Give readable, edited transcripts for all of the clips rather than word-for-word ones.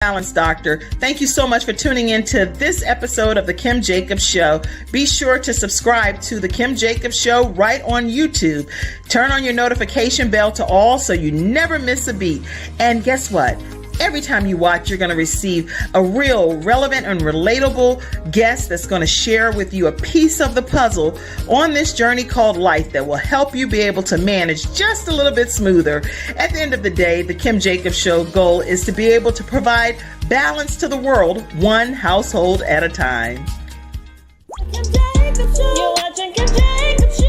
Balance Doctor. Thank you so much for tuning in to this episode of The Kim Jacobs Show. Be sure to subscribe to The Kim Jacobs Show right on YouTube. Turn on your notification bell to all so you never miss a beat. And guess what? Every time you watch, you're going to receive a real relevant and relatable guest that's going to share with you a piece of the puzzle on this journey called life that will help you be able to manage just a little bit smoother. At the end of the day, the Kim Jacobs Show goal is to be able to provide balance to the world, one household at a time. Kim Jacobs Show. You're watching Kim Jacobs Show.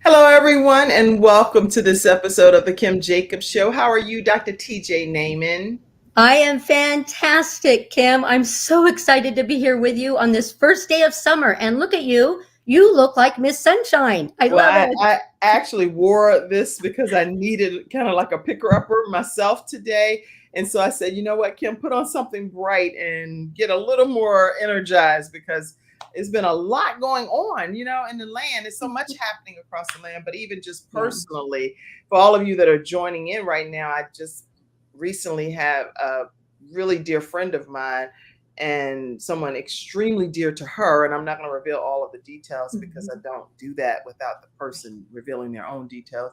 Hello, everyone, and welcome to this episode of the Kim Jacobs Show. How are you, Dr. TJ Naiman? I am fantastic, Kim. I'm so excited to be here with you on this first day of summer. And look at you. You look like Miss Sunshine. I love it. I actually wore this because I needed kind of like a picker-upper myself today. And so I said, you know what, Kim, put on something bright and get a little more energized because it's been a lot going on, you know, in the land. There's so much happening across the land, but even just personally, for all of you that are joining in right now, I just recently have a really dear friend of mine and someone extremely dear to her. And I'm not going to reveal all of the details because I don't do that without the person revealing their own details.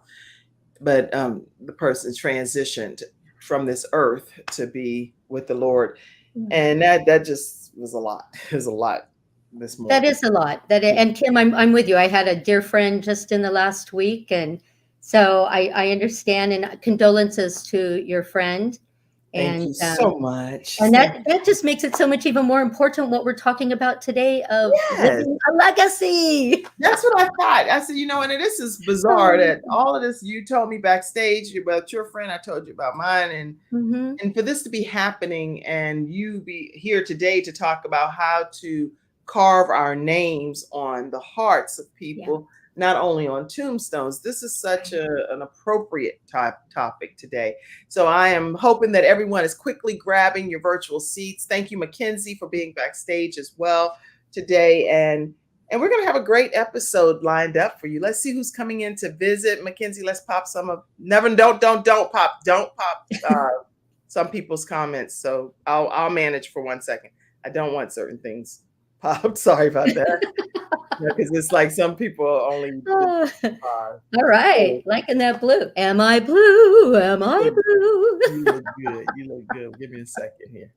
But the person transitioned from this earth to be with the Lord. And that just was a lot. It was a lot. This morning. That is a lot. And Kim, I'm with you. I had a dear friend just in the last week, and so I understand, and condolences to your friend. Thank you so much. And that just makes it so much even more important what we're talking about today of living a legacy. That's what I thought. I said, you know, and this is bizarre that all of this you told me backstage about your friend, I told you about mine, and for this to be happening and you be here today to talk about how to carve our names on the hearts of people, not only on tombstones. This is such an appropriate topic today. So I am hoping that everyone is quickly grabbing your virtual seats. Thank you, Mackenzie, for being backstage as well today. And we're going to have a great episode lined up for you. Let's see who's coming in to visit. Mackenzie, let's pop some of, don't pop some people's comments. So I'll manage for 1 second. I don't want certain things. I'm sorry about that. Because it's like some people only. All right. Liking that blue. Am I blue? Am I blue? You look good. You look good. Give me a second here.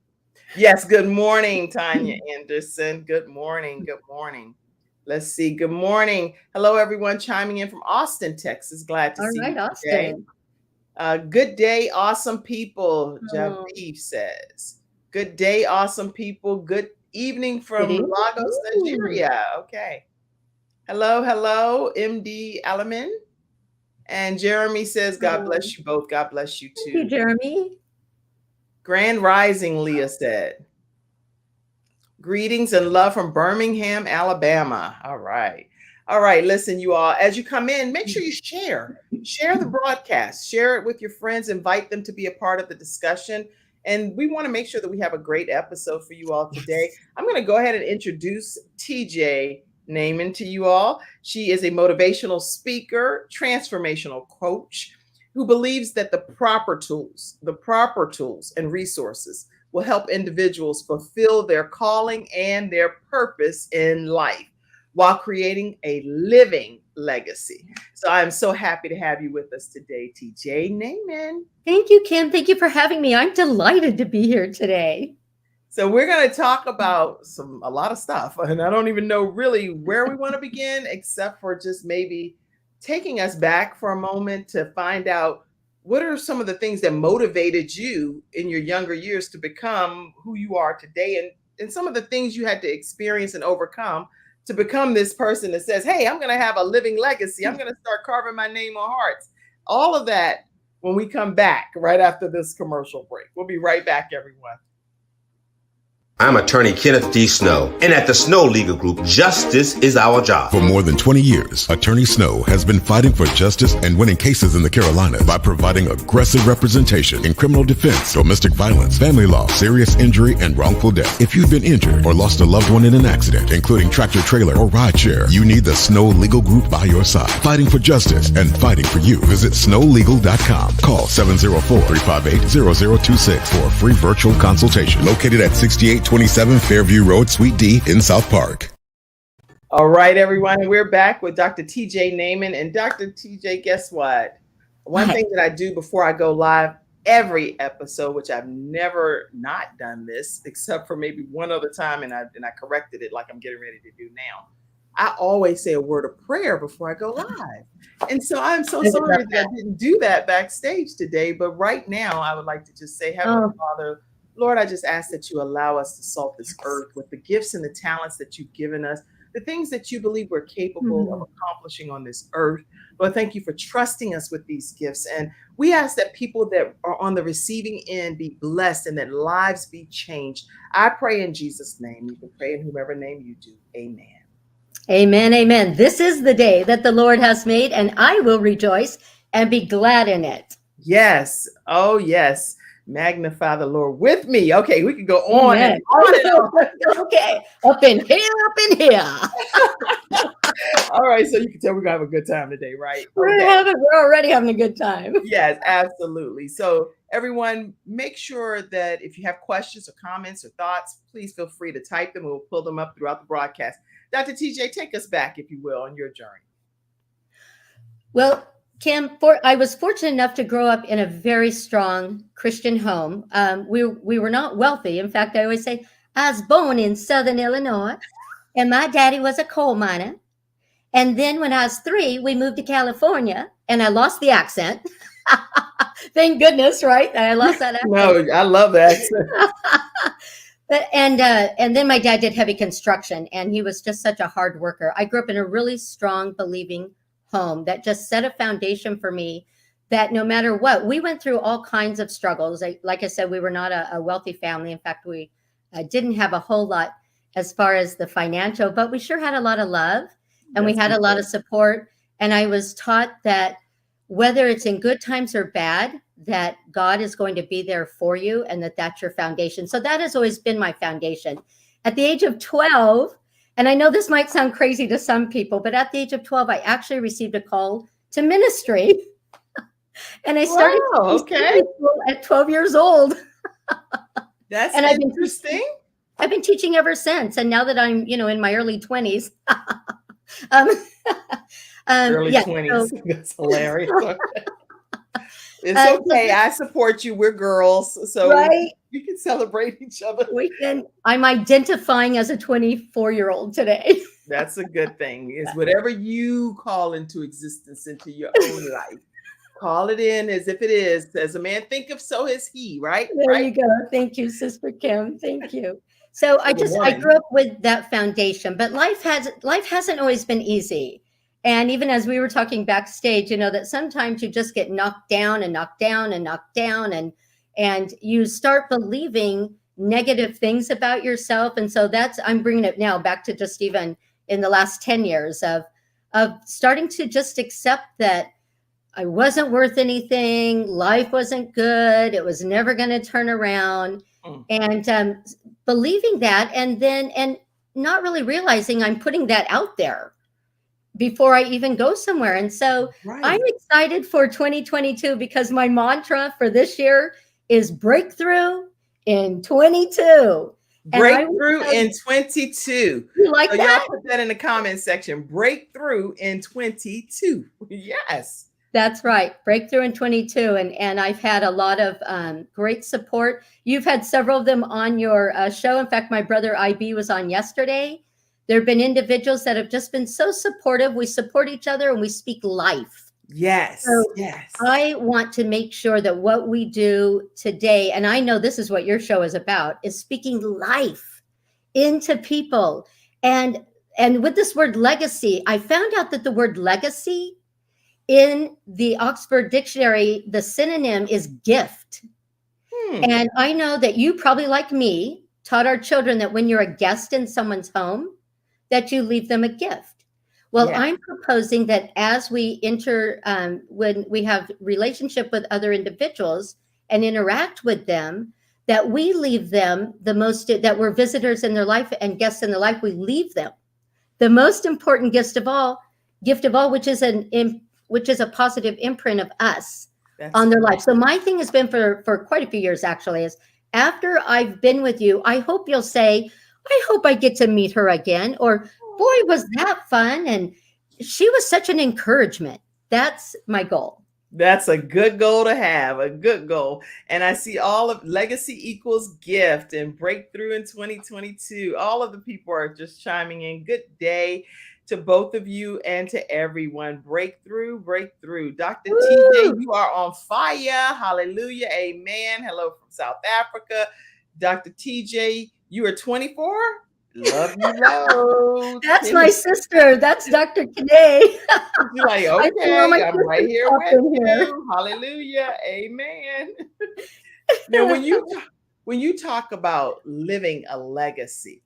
Yes. Good morning, Tanya Anderson. Good morning. Good morning. Let's see. Good morning. Hello, everyone chiming in from Austin, Texas. Glad to see you today. Austin. Good day, awesome people. Javiv says. Good day, awesome people. Good evening from Lagos, Nigeria. Okay. Hello, MD Alamin. And Jeremy says, God bless you both. God bless you too. Thank you, Jeremy. Grand Rising, Leah said. Greetings and love from Birmingham, Alabama. All right. All right. Listen, you all, as you come in, make sure you share the broadcast, share it with your friends, invite them to be a part of the discussion. And we want to make sure that we have a great episode for you all today. I'm going to go ahead and introduce TJ Naiman to you all. She is a motivational speaker, transformational coach who believes that the proper tools and resources will help individuals fulfill their calling and their purpose in life while creating a living legacy. So I'm so happy to have you with us today, TJ Naiman. Thank you, Kim. Thank you for having me. I'm delighted to be here today. So we're going to talk about a lot of stuff, and I don't even know really where we want to begin, except for just maybe taking us back for a moment to find out what are some of the things that motivated you in your younger years to become who you are today, and some of the things you had to experience and overcome to become this person that says, hey, I'm going to have a living legacy. I'm going to start carving my name on hearts. All of that when we come back right after this commercial break. We'll be right back, everyone. I'm attorney Kenneth D. Snow, and at the Snow Legal Group, justice is our job. For more than 20 years, Attorney Snow has been fighting for justice and winning cases in the Carolinas by providing aggressive representation in criminal defense, domestic violence, family law, serious injury, and wrongful death. If you've been injured or lost a loved one in an accident, including tractor trailer or rideshare, you need the Snow Legal Group by your side, fighting for justice and fighting for you. Visit snowlegal.com. Call 704-358-0026 for a free virtual consultation. Located at 6827 Fairview Road, Suite D in South Park. All right, everyone. We're back with Dr. TJ Naiman. And Dr. TJ, guess what? One thing that I do before I go live every episode, which I've never not done this, except for maybe one other time, and I corrected it like I'm getting ready to do now. I always say a word of prayer before I go live. And so I'm so sorry that I didn't do that backstage today. But right now, I would like to just say, Heavenly Father, Lord, I just ask that you allow us to salt this earth with the gifts and the talents that you've given us, the things that you believe we're capable of accomplishing on this earth. Lord, thank you for trusting us with these gifts. And we ask that people that are on the receiving end be blessed and that lives be changed. I pray in Jesus' name. You can pray in whomever name you do. Amen. Amen. Amen. This is the day that the Lord has made, and I will rejoice and be glad in it. Yes. Oh, yes. Magnify the Lord with me. Okay, we can go on and on and on. Okay, up in here, up in here. All right, so you can tell we're gonna have a good time today, right? We're already having a good time. Yes, absolutely. So everyone, make sure that if you have questions or comments or thoughts, please feel free to type them. We'll pull them up throughout the broadcast. Dr. TJ, take us back, if you will, on your journey. Well, Kim, I was fortunate enough to grow up in a very strong Christian home. We were not wealthy. In fact, I always say I was born in Southern Illinois, and my daddy was a coal miner. And then when I was 3, we moved to California, and I lost the accent. Thank goodness, right? I lost that accent. No, I love the accent. And then my dad did heavy construction, and he was just such a hard worker. I grew up in a really strong, believing home that just set a foundation for me that no matter what, we went through all kinds of struggles. Like I said, we were not a wealthy family. In fact, we didn't have a whole lot as far as the financial, but we sure had a lot of love, and we had a lot of support. And I was taught that whether it's in good times or bad, that God is going to be there for you, and that's your foundation. So that has always been my foundation. At the age of 12, and I know this might sound crazy to some people, but at the age of 12, I actually received a call to ministry. And I started at 12 years old. That's interesting. I've been teaching ever since. And now that I'm, in my early 20s. Early 20s. So, that's hilarious. It's okay. I support you. We're girls. So right? we can celebrate each other. I'm identifying as a 24-year-old today. That's a good thing. Is whatever you call into existence into your own life. Call it in as if it is. As a man thinketh, so is he, right? There you go. Thank you, Sister Kim. Thank you. So I grew up with that foundation, but life hasn't always been easy. And even as we were talking backstage, that sometimes you just get knocked down and knocked down and knocked down, and you start believing negative things about yourself. And so I'm bringing it now back to just even in the last 10 years of starting to just accept that I wasn't worth anything. Life wasn't good. It was never going to turn around. And believing that, and not really realizing I'm putting that out there before I even go somewhere. And so I'm excited for 2022 because my mantra for this year is breakthrough in 22. Breakthrough in 22. You like that? Y'all put that in the comment section. Breakthrough in 22. Yes. That's right. Breakthrough in 22. And I've had a lot of great support. You've had several of them on your show. In fact, my brother IB was on yesterday. There have been individuals that have just been so supportive. We support each other and we speak life. Yes. So yes. I want to make sure that what we do today, and I know this is what your show is about, is speaking life into people. And with this word legacy, I found out that the word legacy in the Oxford Dictionary, the synonym is gift. And I know that you probably, like me, taught our children that when you're a guest in someone's home, that you leave them a gift. Well, Yeah. I'm proposing that as we enter, when we have relationship with other individuals and interact with them, that we leave them that we're visitors in their life and guests in their life, we leave them the most important gift of all, which is a positive imprint of us on their life. So my thing has been for quite a few years, actually, is after I've been with you, I hope you'll say, I hope I get to meet her again, or boy, was that fun. And she was such an encouragement. That's my goal. That's a good goal to have, a good goal. And I see all of legacy equals gift and breakthrough in 2022. All of the people are just chiming in. Good day to both of you and to everyone. Breakthrough, breakthrough. Dr. TJ, you are on fire. Hallelujah. Amen. Hello from South Africa. Dr. TJ, you are 24. Love you loads. That's my sister. That's Dr. Kade. You're like, okay, I'm right here with you. Hallelujah. Amen. Now, when you talk about living a legacy,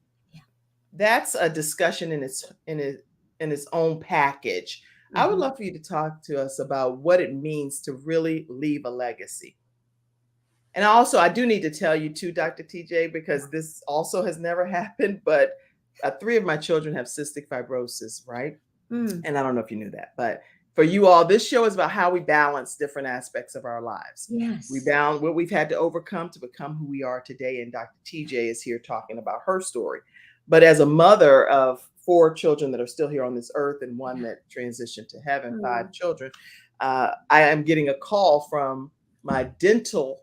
that's a discussion in its own package. I would love for you to talk to us about what it means to really leave a legacy. And also, I do need to tell you too, Dr. TJ, because this also has never happened, but 3 of my children have cystic fibrosis, right? And I don't know if you knew that, but for you all, this show is about how we balance different aspects of our lives. Yes. We balance what we've had to overcome to become who we are today. And Dr. TJ is here talking about her story. But as a mother of 4 children that are still here on this earth and one that transitioned to heaven, 5 children, I am getting a call from my dental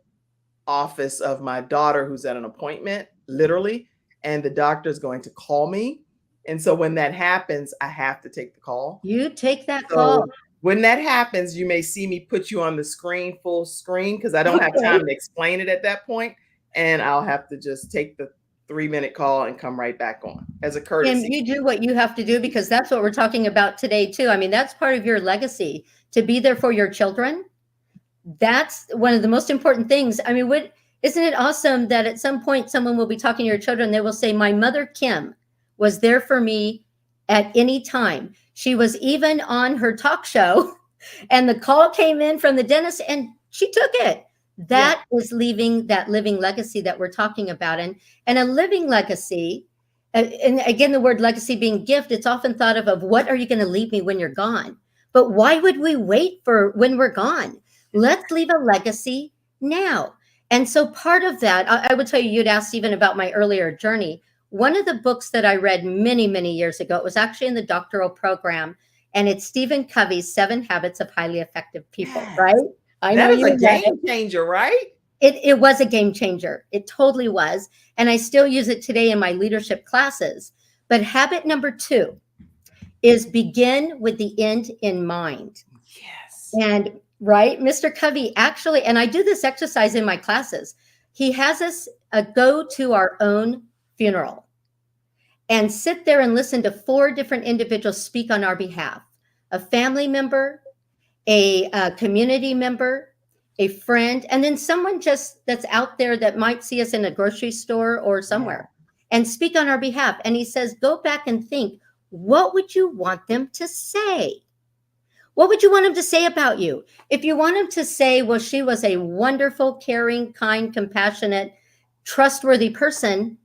office of my daughter who's at an appointment, literally, and the doctor is going to call me. And so when that happens, I have to take the call. You take that call. When that happens, you may see me put you on the screen, full screen, because I don't have time to explain it at that point. And I'll have to just take the 3-minute call and come right back on as a courtesy. And you do what you have to do, because that's what we're talking about today too. I mean, that's part of your legacy, to be there for your children. That's one of the most important things. I mean, isn't it awesome that at some point someone will be talking to your children, they will say, my mother, Kim, was there for me at any time. She was even on her talk show and the call came in from the dentist and she took it. That is leaving that living legacy that we're talking about. And a living legacy, and again, the word legacy being gift, it's often thought of what are you going to leave me when you're gone? But why would we wait for when we're gone? Let's leave a legacy now. And so part of that, I would tell you, you'd asked even about my earlier journey. One of the books that I read many, many years ago, it was actually in the doctoral program, and it's Stephen Covey's 7 Habits of Highly Effective People, right? I know that is a game changer, right? It was a game changer. It totally was. And I still use it today in my leadership classes. But habit number 2 is begin with the end in mind. Yes. And right, Mr. Covey actually, and I do this exercise in my classes, he has us go to our own funeral and sit there and listen to 4 different individuals speak on our behalf. A family member, a community member, a friend, and then someone just that's out there that might see us in a grocery store or somewhere and speak on our behalf. And he says, go back and think, what would you want them to say? What would you want them to say about you? If you want them to say, well, she was a wonderful, caring, kind, compassionate, trustworthy person,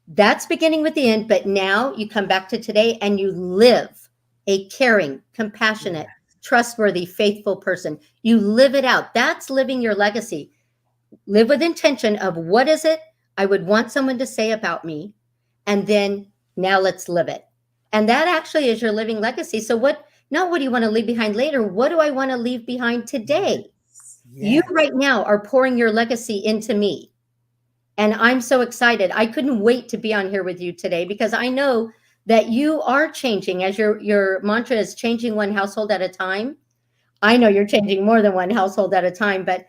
that's beginning with the end. But now you come back to today and you live a caring, compassionate, trustworthy, faithful person. You live it out. That's living your legacy. Live with intention of what is it I would want someone to say about me? And then now let's live it. And that actually is your living legacy. So not what do you want to leave behind later? What do I want to leave behind today? You right now are pouring your legacy into me. And I'm so excited. I couldn't wait to be on here with you today because I know that you are changing, as your mantra is changing one household at a time. I know you're changing more than one household at a time, but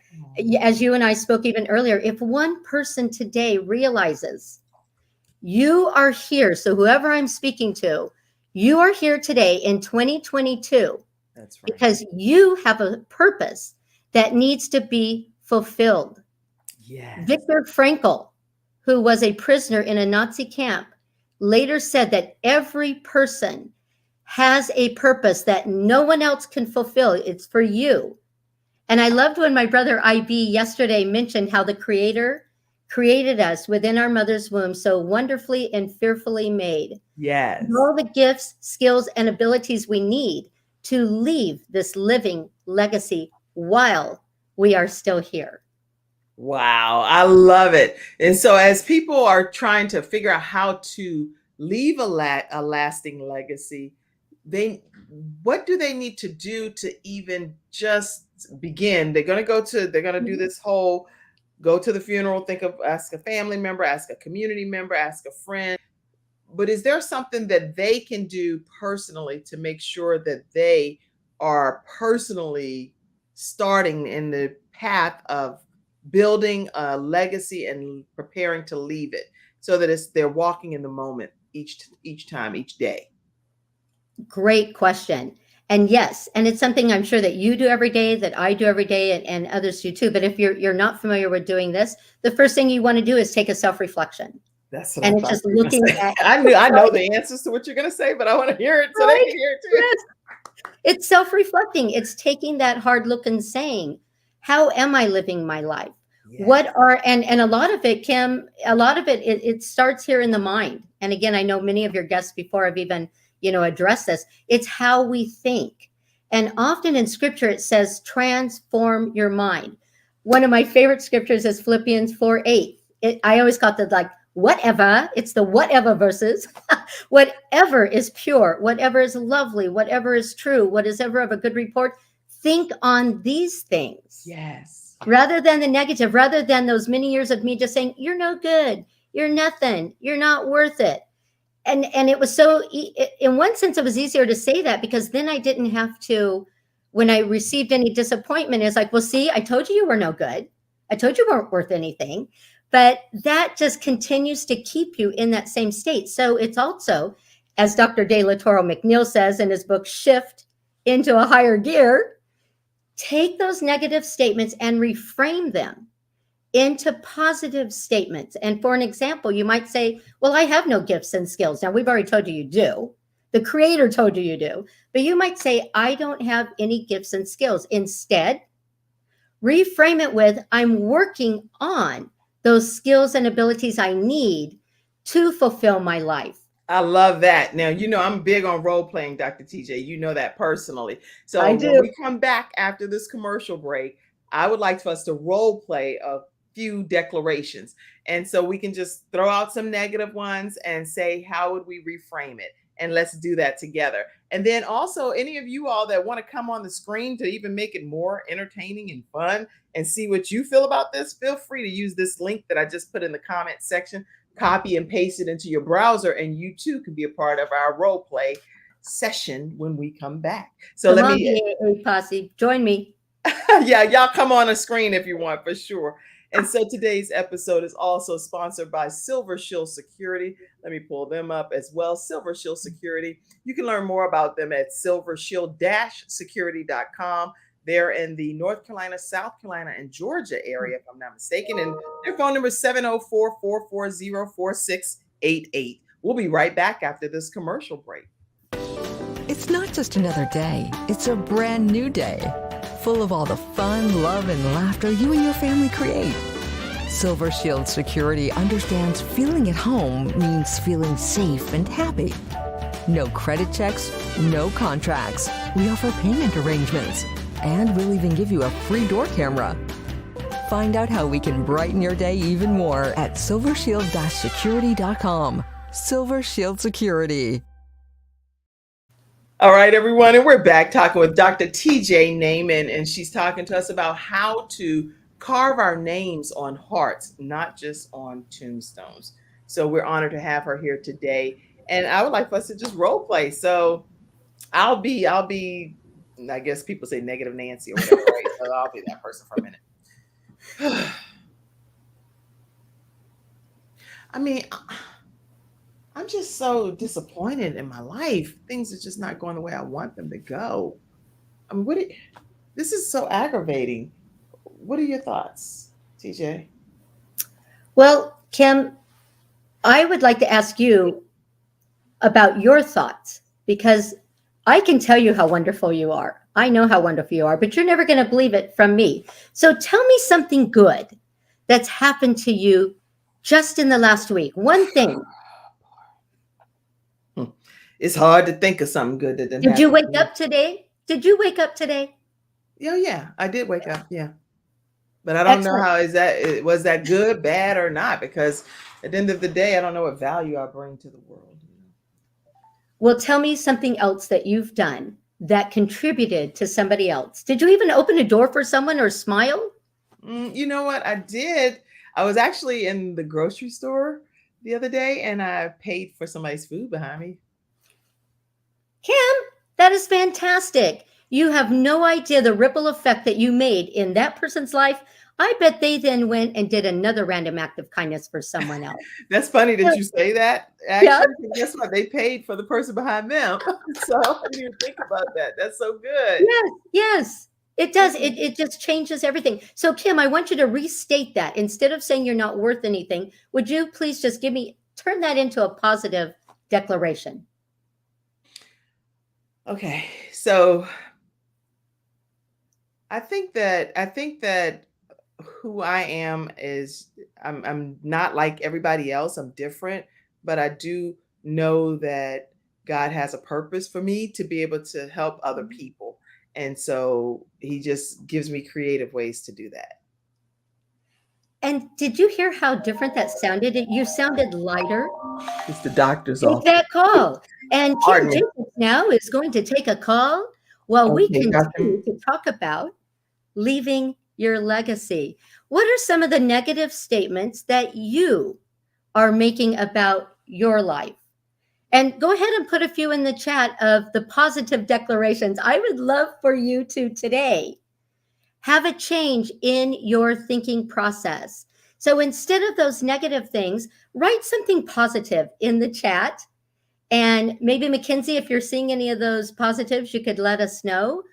as you and I spoke even earlier, if one person today realizes you are here, so whoever I'm speaking to, you are here today in 2022. That's right. Because you have a purpose that needs to be fulfilled. Yes. Viktor Frankl, who was a prisoner in a Nazi camp, later said that every person has a purpose that no one else can fulfill. It's for you. And I loved when my brother IB yesterday mentioned how the Creator created us within our mother's womb so wonderfully and fearfully made. Yes. And all the gifts, skills, and abilities we need to leave this living legacy while we are still here. Wow, I love it. And so as people are trying to figure out how to leave a lasting legacy, what do they need to do to even just begin? They're going to do this whole go to the funeral, ask a family member, ask a community member, ask a friend. But is there something that they can do personally to make sure that they are personally starting in the path of building a legacy and preparing to leave it, so that they're walking in the moment each time, each day? Great question. And yes, and it's something I'm sure that you do every day, that I do every day, and others do too. But if you're not familiar with doing this, the first thing you want to do is take a self-reflection. That's what And I it's thought just you were gonna looking say. at I know the answers to what you're going to say, but I want to hear it so they can hear it too. Yes. It's self-reflecting. It's taking that hard look and saying, how am I living my life? Yes. What are, and a lot of it, Kim, it starts here in the mind. And again, I know many of your guests before have even, addressed this. It's how we think. And often in scripture, it says, transform your mind. One of my favorite scriptures is Philippians 4:8. I always call it like, whatever, it's the whatever verses, whatever is pure, whatever is lovely, whatever is true, what is ever of a good report, think on these things. Yes. Rather than the negative, rather than those many years of me just saying, you're no good, you're nothing, you're not worth it. And it was so, in one sense, it was easier to say that because then I didn't have to, when I received any disappointment, it's like, well, see, I told you were no good. I told you weren't worth anything. But that just continues to keep you in that same state. So it's also, as Dr. De La Toro McNeil says in his book, Shift into a Higher Gear, take those negative statements and reframe them into positive statements. And for an example, you might say, well, I have no gifts and skills. Now, we've already told you do. The Creator told you do. But you might say, I don't have any gifts and skills. Instead, reframe it with, I'm working on those skills and abilities I need to fulfill my life. I love that. Now, I'm big on role playing, Dr. TJ. You know that personally. So I do. When we come back after this commercial break, I would like for us to role play a few declarations. And so we can just throw out some negative ones and say, how would we reframe it? And let's do that together. And then also, any of you all that want to come on the screen to even make it more entertaining and fun and see what you feel about this, feel free to use this link that I just put in the comment section, copy and paste it into your browser, and you too can be a part of our role play session when we come back. So come on, posse, join me. Yeah, y'all come on the screen if you want, for sure. And so today's episode is also sponsored by Silver Shield Security. Let me pull them up as well. Silver Shield Security. You can learn more about them at silvershield-security.com. They're in the North Carolina, South Carolina, and Georgia area, if I'm not mistaken. And their phone number is 704-440-4688. We'll be right back after this commercial break. It's not just another day. It's a brand new day, full of all the fun, love, and laughter you and your family create. Silver Shield Security understands feeling at home means feeling safe and happy. No credit checks, no contracts. We offer payment arrangements, and we'll even give you a free door camera. Find out how we can brighten your day even more at silvershield-security.com. Silver Shield Security. All right, everyone, and we're back talking with Dr. TJ Naiman, and she's talking to us about how to carve our names on hearts, not just on tombstones. So we're honored to have her here today, and I would like for us to just role play. So I'll be, I guess people say negative Nancy or whatever, right? So I'll be that person for a minute. I mean, I'm just so disappointed in my life. Things are just not going the way I want them to go. I mean, this is so aggravating. What are your thoughts, TJ? Well, Kim, I would like to ask you about your thoughts, because I can tell you how wonderful you are. I know how wonderful you are, but you're never going to believe it from me. So tell me something good that's happened to you just in the last week. One thing. It's hard to think of something good that didn't Did you happen wake to me. up today? Did you wake up today? Yeah, I did wake up. Yeah. But I don't know Excellent. how was that good, bad, or not, because at the end of the day, I don't know what value I bring to the world. Well, tell me something else that you've done that contributed to somebody else. Did you even open a door for someone or smile? You know what? I did. I was actually in the grocery store the other day and I paid for somebody's food behind me. Kim, that is fantastic. You have no idea the ripple effect that you made in that person's life. I bet they then went and did another random act of kindness for someone else. That's funny that you say that. Yeah. Actually, guess what? They paid for the person behind them. So I didn't even think about that. That's so good. Yes, it does. It just changes everything. So Kim, I want you to restate that. Instead of saying you're not worth anything, would you please just turn that into a positive declaration? Okay. So I think that who I am is I'm not like everybody else. I'm different, but I do know that God has a purpose for me to be able to help other people. And so he just gives me creative ways to do that. And did you hear how different that sounded? You sounded lighter. It's the doctor's Take office. that call. And Kim Pardon me. Jacobs now is going to take a call while we Okay, Dr. continue to talk about leaving your legacy. What are some of the negative statements that you are making about your life? And go ahead and put a few in the chat of the positive declarations. I would love for you to today have a change in your thinking process. So instead of those negative things, write something positive in the chat. And maybe Mackenzie, if you're seeing any of those positives, you could let us know.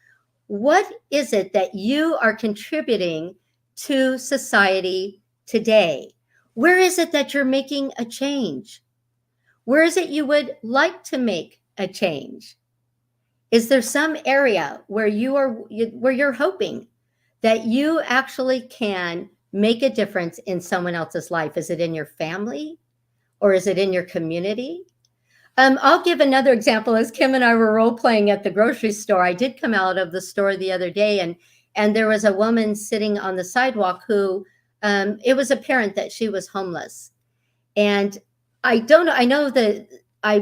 What is it that you are contributing to society today? Where is it that you're making a change? Where is it you would like to make a change? Is there some area where you're hoping that you actually can make a difference in someone else's life? Is it in your family or is it in your community? I'll give another example. As Kim and I were role playing at the grocery store, I did come out of the store the other day, and there was a woman sitting on the sidewalk who it was apparent that she was homeless. And I don't know. I know that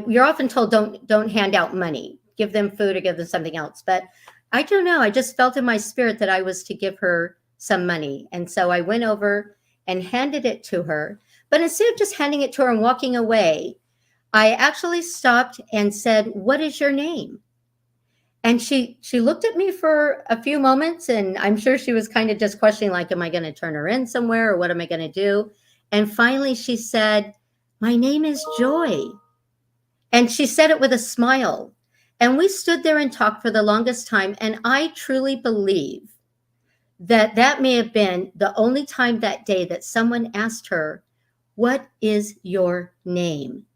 you're often told don't hand out money, give them food or give them something else. But I don't know. I just felt in my spirit that I was to give her some money, and so I went over and handed it to her. But instead of just handing it to her and walking away, I actually stopped and said, "What is your name?" And she looked at me for a few moments, and I'm sure she was kind of just questioning, like, am I going to turn her in somewhere or what am I going to do? And finally she said, "My name is Joy." And she said it with a smile. And we stood there and talked for the longest time. And I truly believe that that may have been the only time that day that someone asked her, "What is your name?"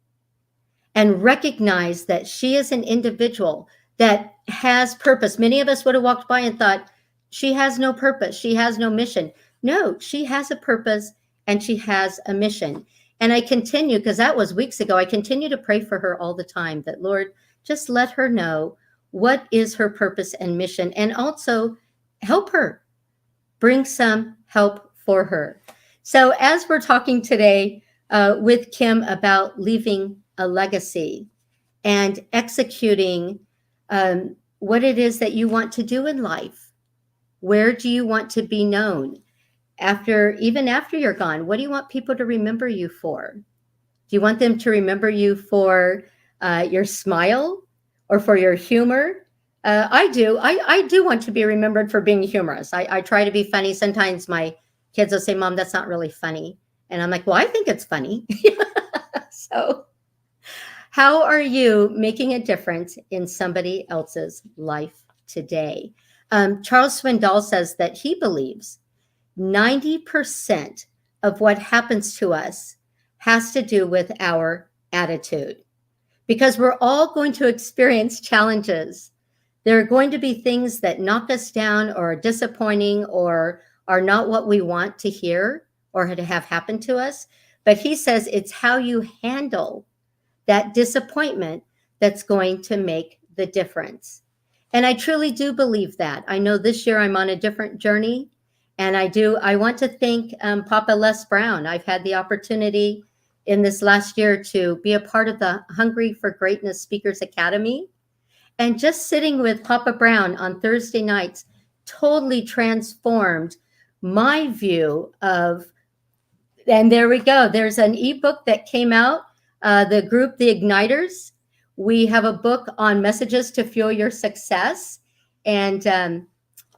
And recognize that she is an individual that has purpose. Many of us would have walked by and thought, she has no purpose, she has no mission. No, she has a purpose and she has a mission. And I continue, because that was weeks ago, I continue to pray for her all the time that, Lord, just let her know what is her purpose and mission, and also help her, bring some help for her. So as we're talking today with Kim about leaving a legacy and executing what it is that you want to do in life. Where do you want to be known even after you're gone? What do you want people to remember you for? Do you want them to remember you for your smile or for your humor? I do. I do want to be remembered for being humorous. I try to be funny. Sometimes my kids will say, "Mom, that's not really funny." And I'm like, "Well, I think it's funny." So how are you making a difference in somebody else's life today? Charles Swindoll says that he believes 90% of what happens to us has to do with our attitude, because we're all going to experience challenges. There are going to be things that knock us down or are disappointing or are not what we want to hear or to have happen to us. But he says it's how you handle that disappointment that's going to make the difference. And I truly do believe that. I know this year I'm on a different journey. And I want to thank Papa Les Brown. I've had the opportunity in this last year to be a part of the Hungry for Greatness Speakers Academy. And just sitting with Papa Brown on Thursday nights totally transformed my view of, and there we go. There's an ebook that came out, the group, The Igniters. We have a book on messages to fuel your success. And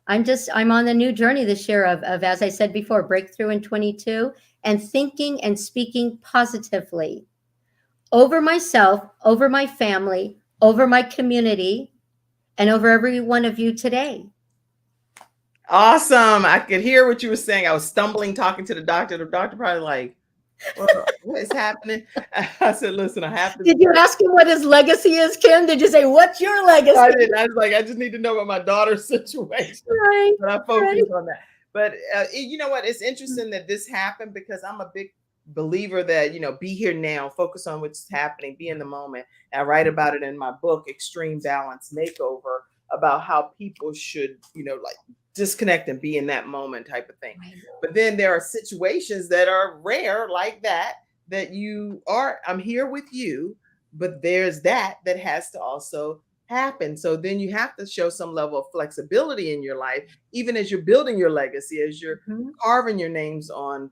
I'm on the new journey this year of, as I said before, breakthrough in 22 and thinking and speaking positively over myself, over my family, over my community, and over every one of you today. Awesome. I could hear what you were saying. I was stumbling, talking to the doctor. The doctor probably like, well, what is happening? I said, listen, I have to. Did you ask him what his legacy is, Kim? Did you say, what's your legacy? I didn't. I was like, I just need to know about my daughter's situation. Right. But I focused on that. But you know what? It's interesting that this happened because I'm a big believer that, be here now, focus on what's happening, be in the moment. I write about it in my book, Extreme Balance Makeover, about how people should, like disconnect and be in that moment type of thing. But then there are situations that are rare like that I'm here with you, but there's that has to also happen. So then you have to show some level of flexibility in your life, even as you're building your legacy, as you're carving your names on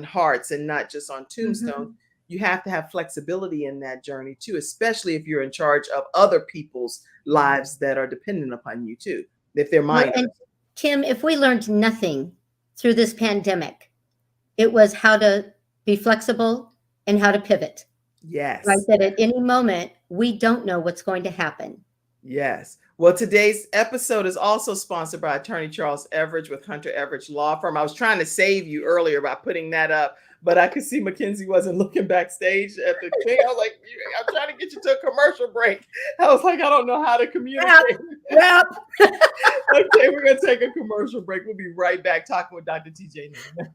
hearts and not just on tombstones. You have to have flexibility in that journey too, especially if you're in charge of other people's lives that are dependent upon you too, if they're minors. And Kim, if we learned nothing through this pandemic, it was how to be flexible and how to pivot. Yes. Right, that at any moment, we don't know what's going to happen. Yes. Well, today's episode is also sponsored by Attorney Charles Everidge with Hunter Everidge Law Firm. I was trying to save you earlier by putting that up, but I could see Mackenzie wasn't looking backstage at the thing. I was like, I'm trying to get you to a commercial break. I was like, I don't know how to communicate. Yep. Okay, we're going to take a commercial break. We'll be right back talking with Dr. TJ Newman.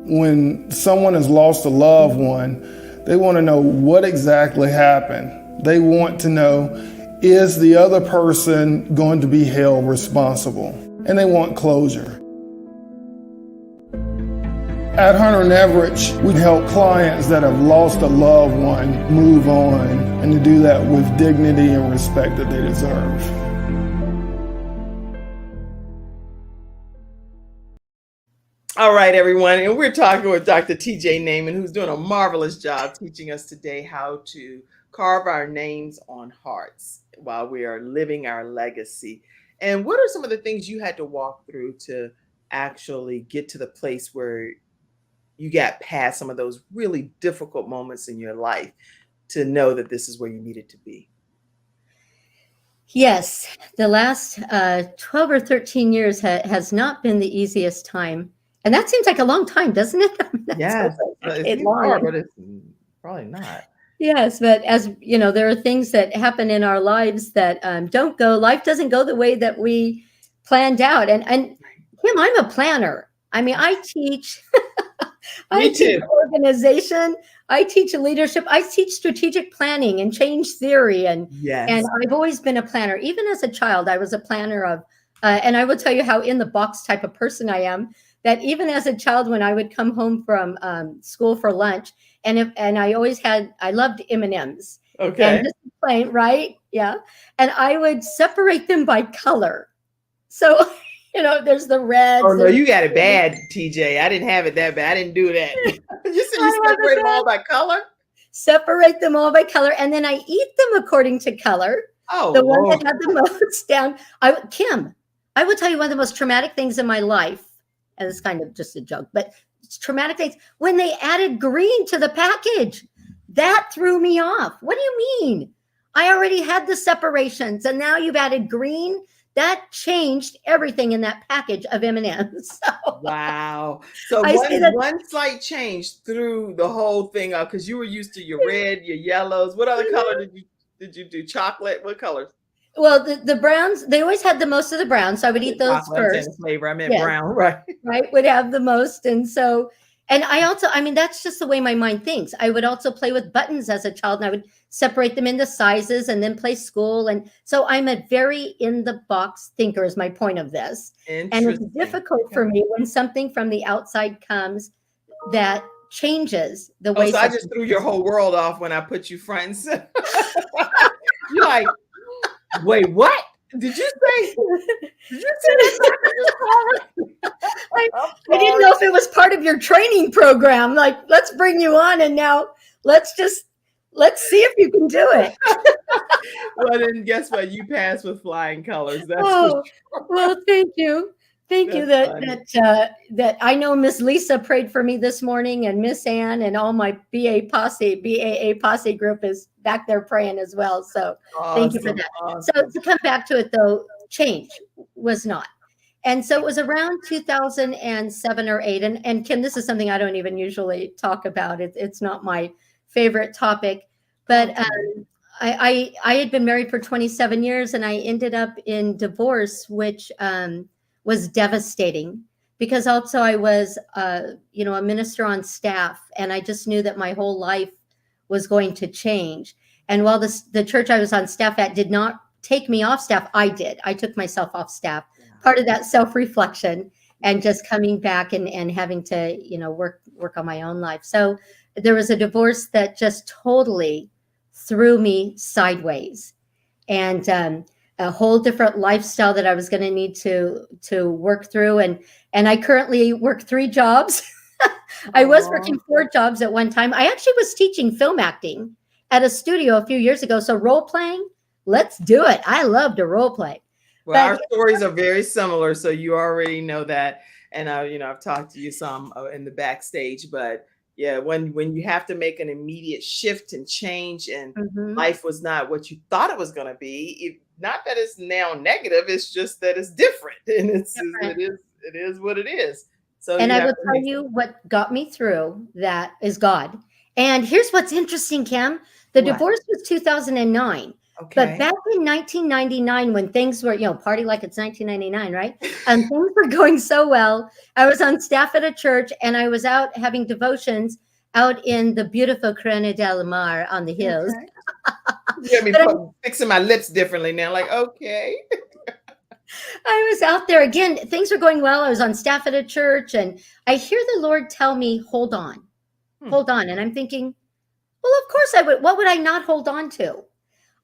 When someone has lost a loved one, they want to know what exactly happened. They want to know, is the other person going to be held responsible? And they want closure. At Hunter and Everidge, we help clients that have lost a loved one move on and to do that with dignity and respect that they deserve. All right, everyone. And we're talking with Dr. TJ Naiman, who's doing a marvelous job teaching us today how to carve our names on hearts while we are living our legacy. And what are some of the things you had to walk through to actually get to the place where you got past some of those really difficult moments in your life to know that this is where you needed to be? Yes, the last 12 or 13 years has not been the easiest time. And that seems like a long time, doesn't it? Yes, it's hard, but it's probably not. Yes, but as you know, there are things that happen in our lives that life doesn't go the way that we planned out. And Kim, I'm a planner. I mean, I teach, I teach organization, I teach leadership, I teach strategic planning and change theory. And I've always been a planner. Even as a child, I was a planner of, and I will tell you how in the box type of person I am, that even as a child, when I would come home from school for lunch, and I loved M&Ms. Okay. And just plain, right? Yeah. And I would separate them by color. So, there's the red. Oh, no, you got it bad, TJ. I didn't have it that bad. I didn't do that. You said you separate them all by color? Separate them all by color. And then I eat them according to color. Oh, the one that had the most down. Kim, I will tell you one of the most traumatic things in my life, and it's kind of just a joke, but it's traumatic things, when they added green to the package. That threw me off. What do you mean? I already had the separations, and now you've added green that changed everything in that package of M&Ms. So wow. So I say that one slight change threw the whole thing up because you were used to your red, your yellows. What other color did you do? Chocolate? What colors? well, the browns, they always had the most of the browns, so I would eat those Chocolate. I'm saying first. the flavor. I meant Yes. brown, right? Right, would have the most. And so, and I also, I mean, that's just the way my mind thinks. I would also play with buttons as a child, and I would separate them into sizes and then play school. And so I'm a very in the box thinker is my point of this. And it's difficult for me when something from the outside comes that changes the way. So I just threw your whole world off when I put you front and center. You're like, wait, what? Did you say that? I didn't know if it was part of your training program. Like, let's bring you on and now let's see if you can do it. Well, then guess what? You passed with flying colors. That's well, thank you. Thank you that I know Miss Lisa prayed for me this morning, and Miss Ann and all my BAA posse group is back there praying as well. So thank you for that. Awesome. So to come back to it though, change was not. And so it was around 2007 or 8. And Kim, this is something I don't even usually talk about. It's not my favorite topic, but I had been married for 27 years and I ended up in divorce, which was devastating because also I was, a minister on staff, and I just knew that my whole life was going to change. And while the church I was on staff at did not take me off staff, I did. I took myself off staff. Part of that self-reflection and just coming back and having to, work on my own life. So there was a divorce that just totally threw me sideways, and a whole different lifestyle that I was going to need to work through. And I currently work 3 jobs. I was working 4 jobs at one time. I actually was teaching film acting at a studio a few years ago. So role playing, let's do it. I love to role play. Well, our stories are very similar, so you already know that. And I've talked to you some in the backstage, but yeah, when you have to make an immediate shift and change, and life was not what you thought it was going to be. Not that it's now negative; it's just that it's different, and it is what it is. So, and I will tell you what got me through that is God. And here's what's interesting, Kim. The divorce was 2009. Okay. But back in 1999, when things were, party like it's 1999, right? And things were going so well. I was on staff at a church, and I was out having devotions out in the beautiful Crena del Mar on the hills. Okay. I'm fixing my lips differently now. Like, okay. I was out there again. Things were going well. I was on staff at a church, and I hear the Lord tell me, hold on. And I'm thinking, well, of course I would. What would I not hold on to?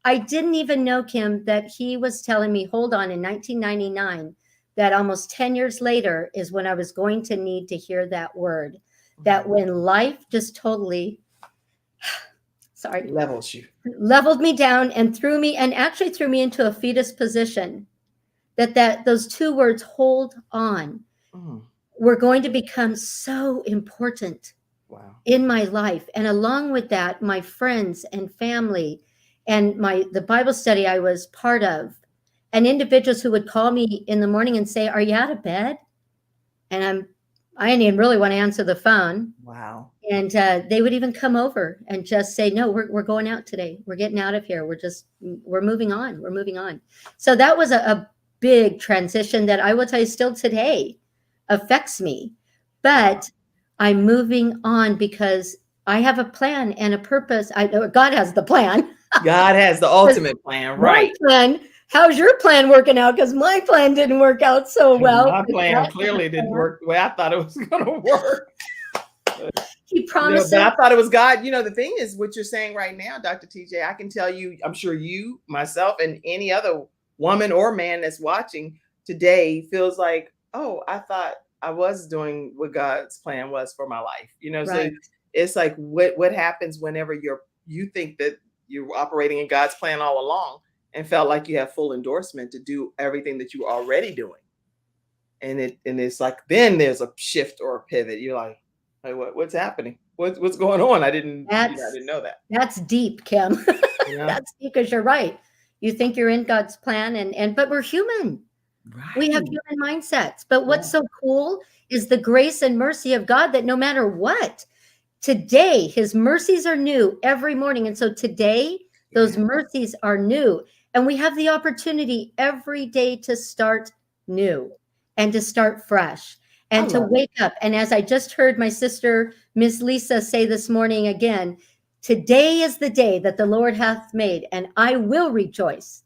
I didn't even know, Kim, that he was telling me, hold on, in 1999, that almost 10 years later is when I was going to need to hear that word, that when life just totally, leveled me down and threw me into a fetus position, that those 2 words, hold on, were going to become so important in my life. And along with that, my friends and family, and the Bible study I was part of, and individuals who would call me in the morning and say, "Are you out of bed?" And I didn't even really want to answer the phone. Wow. And they would even come over and just say, "No, we're going out today. We're getting out of here. We're moving on. We're moving on." So that was a big transition that I will tell you still today affects me. But I'm moving on because I have a plan and a purpose. I know God has the plan. God has the ultimate plan, right? How's your plan working out? Because my plan didn't work out so well. My plan clearly didn't work the way I thought it was going to work. He promised. But I thought it was God. The thing is, what you're saying right now, Dr. TJ, I can tell you, I'm sure you, myself, and any other woman or man that's watching today feels like, oh, I thought I was doing what God's plan was for my life. So it's like what happens whenever you think that you're operating in God's plan all along and felt like you have full endorsement to do everything that you were already doing. And it's like, then there's a shift or a pivot. You're like, hey, what's happening? What's going on? I didn't know that. That's deep, Kim. That's deep, because you're right. You think you're in God's plan, but we're human. Right. We have human mindsets. But what's so cool is the grace and mercy of God, that no matter what, today, his mercies are new every morning. And so today, those mercies are new. And we have the opportunity every day to start new and to start fresh and to wake up. And as I just heard my sister, Miss Lisa, say this morning again, today is the day that the Lord hath made, and I will rejoice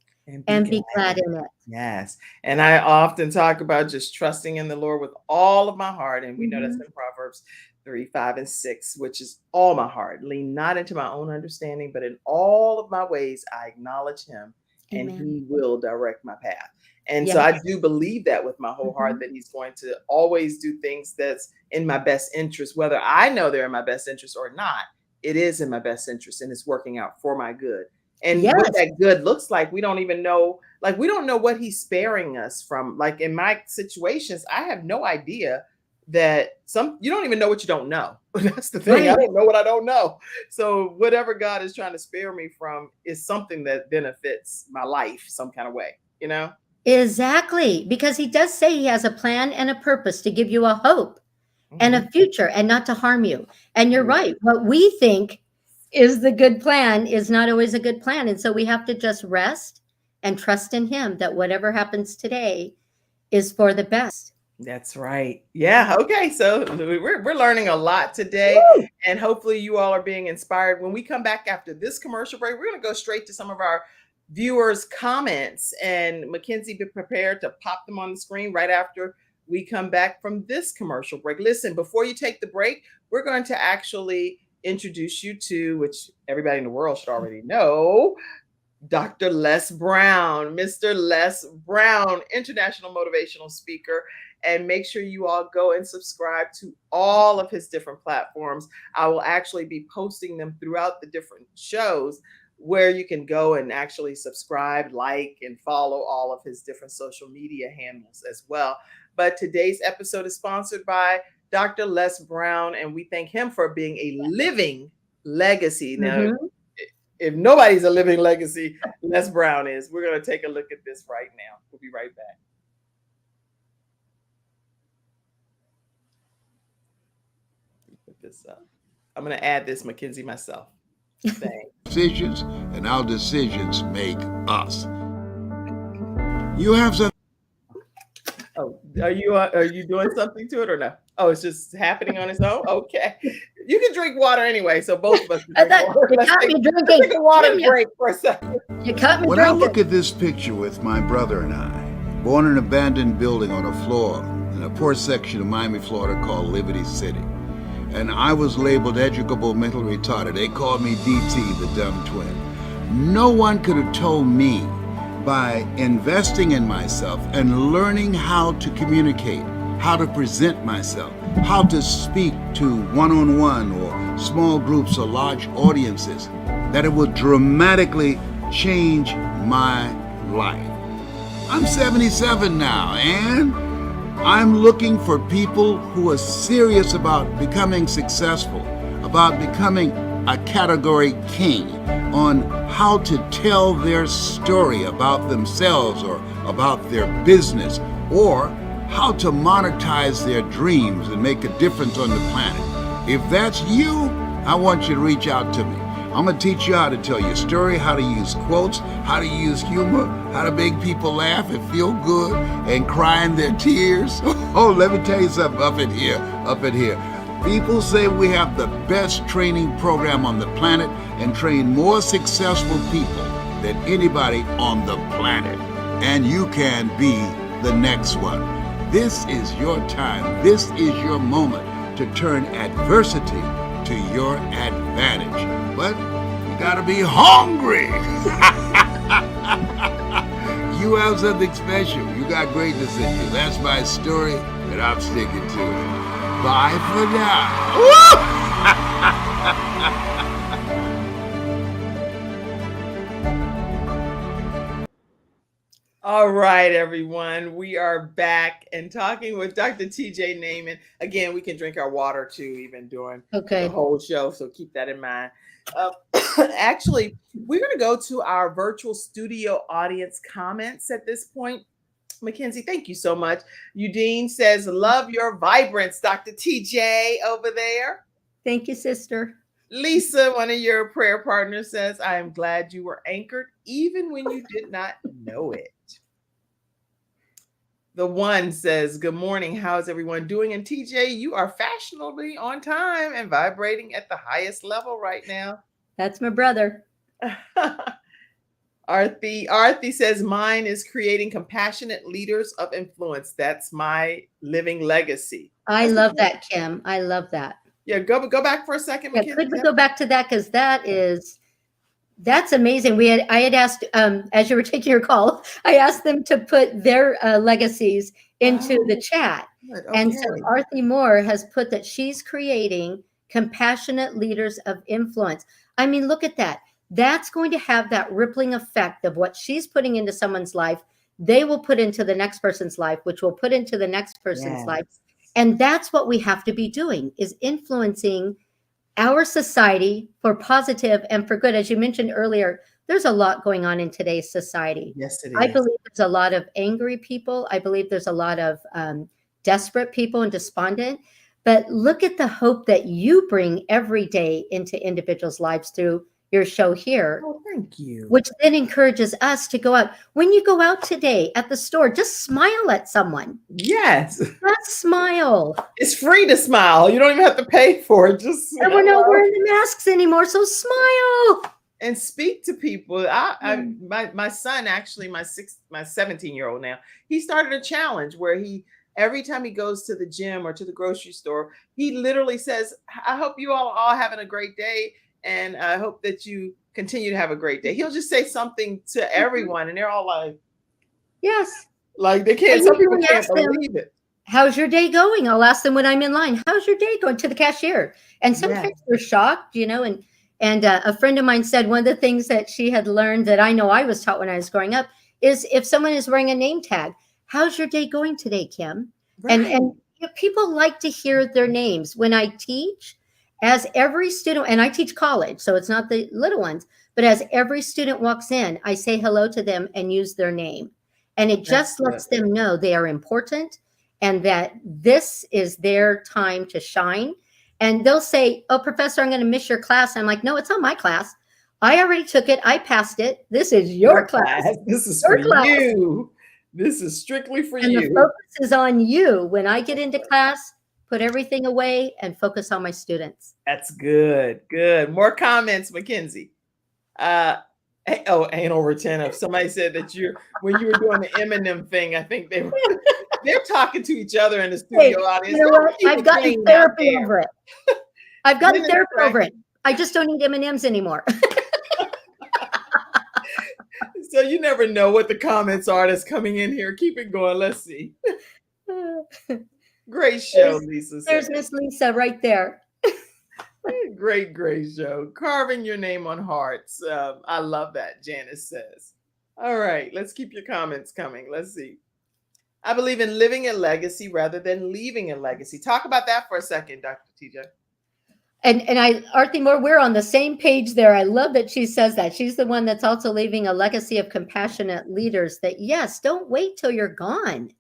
and be glad in it. Yes. And I often talk about just trusting in the Lord with all of my heart. And we know that's in Proverbs 3, 5, and 6, which is all my heart. Lean not into my own understanding, but in all of my ways, I acknowledge him, and he will direct my path. And so I do believe that with my whole heart, that he's going to always do things that's in my best interest, whether I know they're in my best interest or not. It is in my best interest, and it's working out for my good. And what that good looks like, we don't even know. Like, we don't know what he's sparing us from. Like, in my situations, I have no idea that you don't even know what you don't know. That's the thing. I don't know what I don't know. So whatever God is trying to spare me from is something that benefits my life some kind of way, you know? Exactly. Because he does say he has a plan and a purpose to give you a hope and a future, and not to harm you. And you're right. What we think is the good plan is not always a good plan. And so we have to just rest and trust in him that whatever happens today is for the best. That's right. Yeah. Okay. So we're learning a lot today. Woo! And hopefully you all are being inspired. When we come back after this commercial break, we're going to go straight to some of our viewers' comments. And Mackenzie, be prepared to pop them on the screen right after we come back from this commercial break. Listen, before you take the break, we're going to actually introduce you to, which everybody in the world should already know, Dr. Les Brown, Mr. Les Brown, international motivational speaker. And make sure you all go and subscribe to all of his different platforms. I will actually be posting them throughout the different shows, where you can go and actually subscribe, like, and follow all of his different social media handles as well. But today's episode is sponsored by Dr. Les Brown, and we thank him for being a living legacy. Now, if nobody's a living legacy, Les Brown is. We're going to take a look at this right now. We'll be right back. Put this up. I'm going to add this, Mackenzie, myself. Decisions, and our decisions make us. You have some. Oh, are you doing something to it or no? Oh, it's just happening on its own. Okay, you can drink water anyway, so both of us can drink water. You caught me drinking. Take a water break for a second. You caught me when drinking. I look at this picture with my brother and I, born in an abandoned building on a floor in a poor section of Miami, Florida called Liberty City. And I was labeled educable mentally retarded. They called me DT, the dumb twin. No one could have told me, by investing in myself and learning how to communicate, how to present myself, how to speak to one-on-one or small groups or large audiences, that it would dramatically change my life. I'm 77 now, and I'm looking for people who are serious about becoming successful, about becoming a category king, on how to tell their story about themselves or about their business, or how to monetize their dreams and make a difference on the planet. If that's you, I want you to reach out to me. I'm going to teach you how to tell your story, how to use quotes, how to use humor, how to make people laugh and feel good and cry in their tears. Oh, let me tell you something up in here. People say we have the best training program on the planet and train more successful people than anybody on the planet. And you can be the next one. This is your time. This is your moment to turn adversity to your advantage. But you gotta be hungry. You have something special. You got greatness in you. That's my story, and I'm sticking to it. Bye for now. All right, everyone. We are back and talking with Dr. TJ Naiman. Again, we can drink our water too, even during the whole show. So keep that in mind. Actually, we're going to go to our virtual studio audience comments at this point. Mackenzie, thank you so much. Udine says, love your vibrance, Dr. TJ over there. Thank you, sister. Lisa, one of your prayer partners, says, I am glad you were anchored even when you did not know it. The one says, good morning. How's everyone doing? And TJ, you are fashionably on time and vibrating at the highest level right now. That's my brother. Arthi says, mine is creating compassionate leaders of influence. That's my living legacy. I love that, Kim. I love that. Yeah, go back for a second. Yeah, could we go back to that? Because that's amazing. I had asked, as you were taking your call, I asked them to put their legacies into the chat. Okay. And so Arthi Moore has put that she's creating compassionate leaders of influence. I mean, look at that. That's going to have that rippling effect of what she's putting into someone's life. They will put into the next person's life, which will put into the next person's life. And that's what we have to be doing, is influencing our society for positive and for good. As you mentioned earlier, there's a lot going on in today's society. Yes, it is. I believe there's a lot of angry people. I believe there's a lot of desperate people and despondent. But look at the hope that you bring every day into individuals' lives through your show here. Oh, thank you. Which then encourages us to go out. When you go out today at the store, just smile at someone. Yes. Just smile. It's free to smile. You don't even have to pay for it. Just and we're not wearing the masks anymore, so smile. And speak to people. My son, actually, my 17-year-old now, he started a challenge where every time he goes to the gym or to the grocery store, he literally says, I hope you all having a great day. And I hope that you continue to have a great day. He'll just say something to everyone, and they're all like, yes. Like they can't, some people can't believe it. How's your day going? I'll ask them when I'm in line. How's your day going, to the cashier? And sometimes they're shocked, and a friend of mine said one of the things that she had learned that I know I was taught when I was growing up is if someone is wearing a name tag, how's your day going today, Kim? Right. And people like to hear their names. When I teach, as every student, and I teach college, so it's not the little ones, but as every student walks in, I say hello to them and use their name. And it just lets them know they are important and that this is their time to shine. And they'll say, oh, professor, I'm going to miss your class. I'm like, no, it's not my class. I already took it. I passed it. This is your class. This is for you. This is strictly for you. And the focus is on you. When I get into class, put everything away and focus on my students. That's good. Good. More comments, Mackenzie. Anal retentive. Somebody said that when you were doing the Eminem thing, I think they're talking to each other in the studio audience. You know what? I've gotten therapy over it. I've gotten therapy over it. I just don't eat M&Ms anymore. So you never know what the comments are that's coming in here. Keep it going. Let's see. Great show, Lisa. There's Miss Lisa right there. Great show. Carving your name on hearts. I love that, Janice says. All right, let's keep your comments coming. Let's see. I believe in living a legacy rather than leaving a legacy. Talk about that for a second, Dr. TJ. And Arthi Moore, we're on the same page there. I love that she says that. She's the one that's also leaving a legacy of compassionate leaders that, yes, don't wait till you're gone.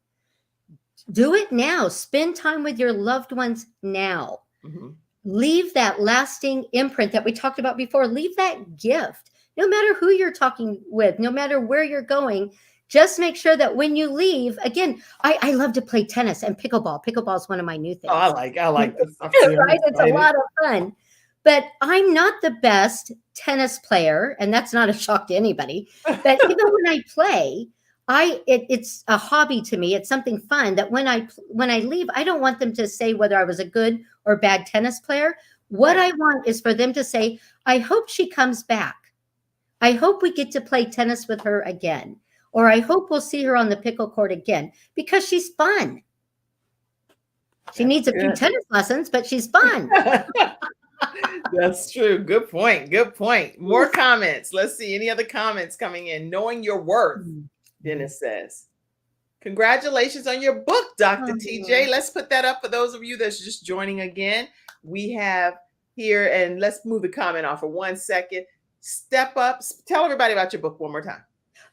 Do it now. Spend time with your loved ones now. Mm-hmm. Leave that lasting imprint that we talked about before. Leave that gift. No matter who you're talking with, no matter where you're going, just make sure that when you leave, again, I love to play tennis and pickleball. Pickleball is one of my new things. Oh, I like this. Right? It's a lot of fun. But I'm not the best tennis player, and that's not a shock to anybody. But even when I play, it's a hobby to me. It's something fun that when I leave, I don't want them to say whether I was a good or bad tennis player. What I want is for them to say, I hope she comes back. I hope we get to play tennis with her again. Or I hope we'll see her on the pickle court again because she's fun. She needs a few tennis lessons, but she's fun. That's true. Good point. Good point. More comments. Let's see. Any other comments coming in? Knowing your worth. Dennis says. Congratulations on your book, Dr. TJ. Let's put that up for those of you that's just joining again. We have here, and let's move the comment off for 1 second. Step Up. Tell everybody about your book one more time.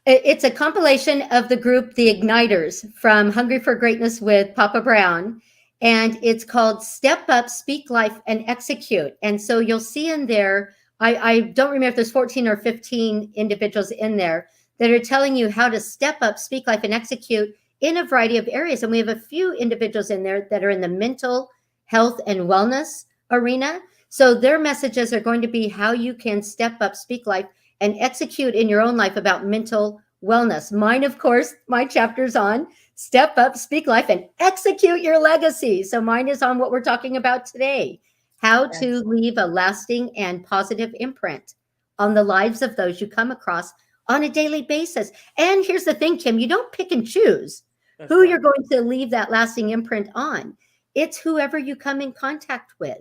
It's a compilation of the group The Igniters from Hungry for Greatness with Papa Brown. And it's called Step Up, Speak Life, and Execute. And so you'll see in there, I don't remember if there's 14 or 15 individuals in there that are telling you how to step up, speak life, and execute in a variety of areas. And we have a few individuals in there that are in the mental health and wellness arena. So their messages are going to be how you can step up, speak life, and execute in your own life about mental wellness. Mine, of course, my chapter's on step up, speak life, and execute your legacy. So mine is on what we're talking about today, how to leave a lasting and positive imprint on the lives of those you come across on a daily basis. And here's the thing, Kim, you don't pick and choose who you're going to leave that lasting imprint on. It's whoever you come in contact with.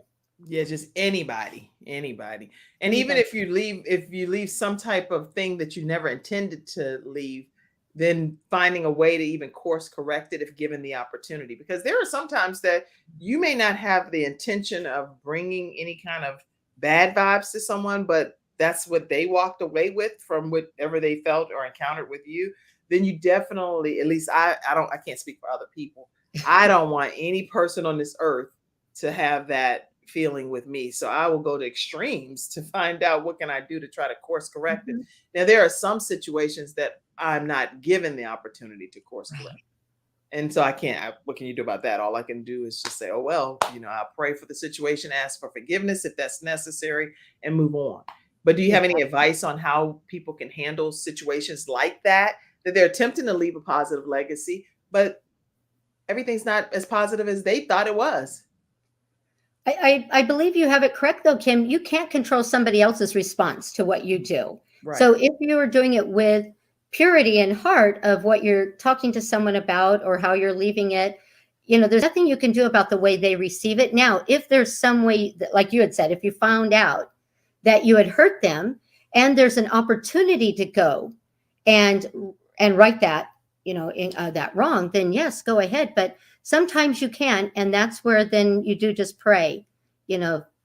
Yeah, just anybody. And even if you leave some type of thing that you never intended to leave, then finding a way to even course correct it if given the opportunity. Because there are sometimes that you may not have the intention of bringing any kind of bad vibes to someone, but that's what they walked away with from whatever they felt or encountered with you. Then you definitely, at least I can't speak for other people. I don't want any person on this earth to have that feeling with me. So I will go to extremes to find out what can I do to try to course correct it. Now, there are some situations that I'm not given the opportunity to course correct. And so what can you do about that? All I can do is just say, oh, well, I'll pray for the situation, ask for forgiveness if that's necessary, and move on. But do you have any advice on how people can handle situations like that they're attempting to leave a positive legacy, but everything's not as positive as they thought it was? I believe you have it correct, though, Kim. You can't control somebody else's response to what you do. Right. So if you are doing it with purity in heart of what you're talking to someone about or how you're leaving it, there's nothing you can do about the way they receive it. Now, if there's some way that, like you had said, if you found out that you had hurt them and there's an opportunity to go and right that, that wrong, then yes, go ahead. But sometimes you can, and that's where then you do just pray,